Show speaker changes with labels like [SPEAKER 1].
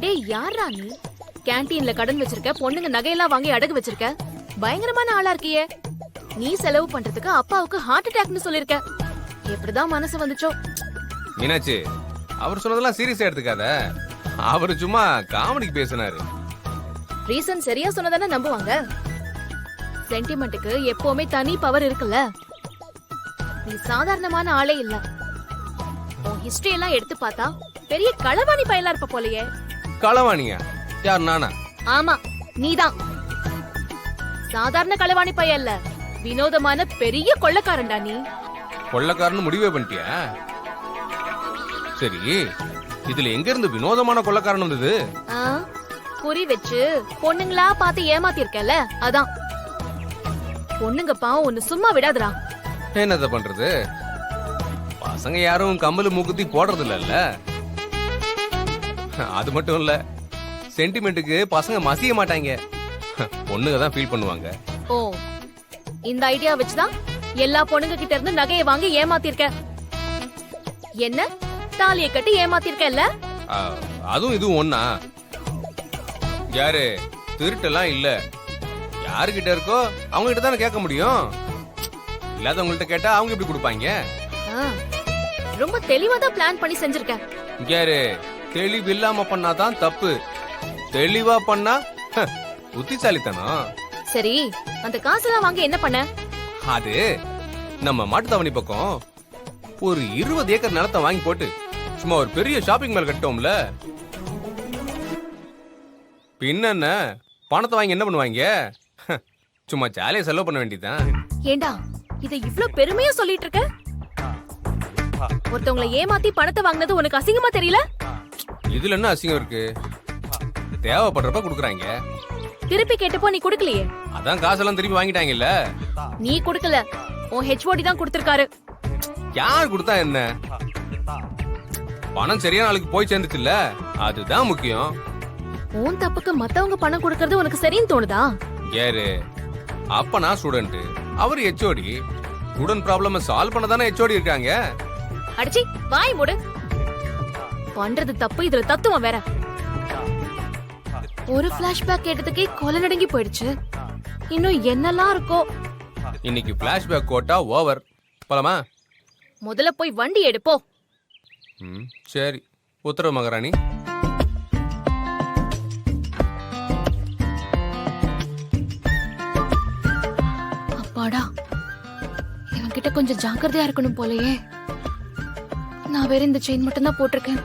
[SPEAKER 1] டேய் யாரா நீ? கேண்டீன்ல கடன் வச்சிருக்க, பொண்ணுங்க நகையெல்லாம் வாங்கி அடகு வச்சிருக்க, பயங்கரமான ஆளா இருக்கியே. நீ செலவு பண்றதுக்கு அப்பாவுக்கு ஹார்ட் அட்டாக்னு சொல்லிருக்க. எப்படிதான் மனசு வந்துச்சோ?
[SPEAKER 2] மீனாட்சி, அவர் சொன்னதெல்லாம் சீரியஸா எடுத்துக்காத. அவரு சும்மா காமெடிக்கு பேசினாரு.
[SPEAKER 1] ரீசன் சரியா சொன்னதானே நம்புவாங்க. சென்டிமெண்ட்டுக்கு எப்பவுமே தனி பவர் இருக்குல்ல. நீ சாதாரணமான ஆளே இல்ல. உன் ஹிஸ்டரி எல்லாம் எடுத்து பார்த்தா பெரிய களவாணி பயலா இருப்ப போலயே.
[SPEAKER 2] களவாணியா? யார், நானா?
[SPEAKER 1] ஆமா, நீதான். சாதாரண களவாணி பையன் இல்ல, வினோதமான பெரிய கொள்ளைக்காரன்டா நீ.
[SPEAKER 2] கொள்ளைக்காரன்னு முடிவே பண்ணிட்டியா? சரி, இதுல எங்க இருந்து வினோதமான கொள்ளைக்காரன் வந்தது?
[SPEAKER 1] ஆ, குறி வச்சு பொண்ணுங்களா பார்த்து ஏமாத்திருக்கல, அதான். பொண்ணுங்க பாவம் ஒன்னு சும்மா விடாதுடா.
[SPEAKER 2] என்னத பண்றது? பசங்க யாரும் கம்மலு மூக்குத்தி போடுறது இல்லல்ல. அது மட்டும் இல்ல, சென்டிமெண்ட்டுக்கு பசங்க மசிய மாட்டாங்க, பொண்ணுங்க தான் ஃபீல் பண்ணுவாங்க.
[SPEAKER 1] ஓ, இந்த ஐடியா வச்சுதான் எல்லா பொண்ணுங்க கிட்ட இருந்து நகையை வாங்கி ஏமாத்திருக்க. என்ன தாலியை கட்டி ஏமாத்திருக்கல்ல?
[SPEAKER 2] அதுவும் இதுவும் ஒண்ணா? யாரு திருட்டெல்லாம் இல்ல, யாருகிட்ட இருக்கோ அவங்க கிட்ட தானே கேட்க முடியும். இல்லாதவங்கள்ட்ட கேட்டா அவங்க எப்படி கொடுப்பாங்க?
[SPEAKER 1] ரொம்ப தெளிவா தான் பிளான் பண்ணி செஞ்சிருக்க.
[SPEAKER 2] யாரு தெளிவு இல்லாம பண்ணாதான் தப்பு, தெளிவா பண்ணா புத்திசாலித்தனம்.
[SPEAKER 1] சரி, அந்த காசெல்லாம் வாங்கி என்ன பண்ண?
[SPEAKER 2] அது நம்ம மாட்டுத்தாவணி பக்கம் ஒரு 20 ஏக்கர் நிலத்தை வாங்கி போட்டு சும்மா ஒரு பெரிய ஷாப்பிங் மால் கட்டோம்ல. பின்ன பணத்தை வாங்கி என்ன பண்ணுவாங்க? சும்மா ஜாலியா செலவு பண்ண வேண்டியதுதான்.
[SPEAKER 1] ஏண்டா இத இவ்ளோ பெருமையா சொல்லிட்டு இருக்க? ஒருத்தவங்களை ஏமாத்தி பணத்தை வாங்குனது உனக்கு அசிங்கமா தெரியல?
[SPEAKER 2] இதுல என்ன அசிங்கம் இருக்கு? தேவைப்படுறப்ப குடுக்குறாங்க.
[SPEAKER 1] திருப்பி கேட்டப்போ நீ குடுக்கலையே.
[SPEAKER 2] அதான் காசெல்லாம் திருப்பி வாங்கிட்டாங்கல்ல.
[SPEAKER 1] நீ குடுக்கல, உன் ஹெச்ஓடி தான் கொடுத்திருக்காரு.
[SPEAKER 2] யார் கொடுத்தா என்ன? பணம் சரியான ஆளுக்கு போய் சேர்ந்துச்சுல்ல, அதுதான் முக்கியம்.
[SPEAKER 1] உன் தப்புக்கு மத்தவங்க பணம் கொடுக்கறது உனக்கு சரின்னு தோணுதா?
[SPEAKER 2] யாரு? அப்ப நான் ஸ்டூடெண்ட், அவர் ஹெச்ஓடி. ஸ்டூடெண்ட் ப்ராப்ளம் சால்வ் பண்ண தானே ஹெச்ஓடி இருக்காங்க.
[SPEAKER 1] அடிச்சி வாய் மூடு. பண்றது தப்பு, இதுல தத்துவம் வேற. ஒரு பிளாஷ்பேக் கேட்டதுக்கே கொலை நடுங்கி போயிடுச்சு. இன்னும் என்னெல்லாம் இருக்கோ.
[SPEAKER 2] இன்னைக்கு பிளாஷ்பேக் கோட்டா ஓவர். போலாமா?
[SPEAKER 1] முதல்ல போய் வண்டி எடுப்போ.
[SPEAKER 2] சரி, உத்தரவு மகாராணி.
[SPEAKER 1] அப்பாடா, இவன்கிட்ட கொஞ்சம் ஜாக்கிரதையா இருக்கணும் போலயே. நான் வேற இந்த செயின் மட்டும் தான் போட்டிருக்கேன்.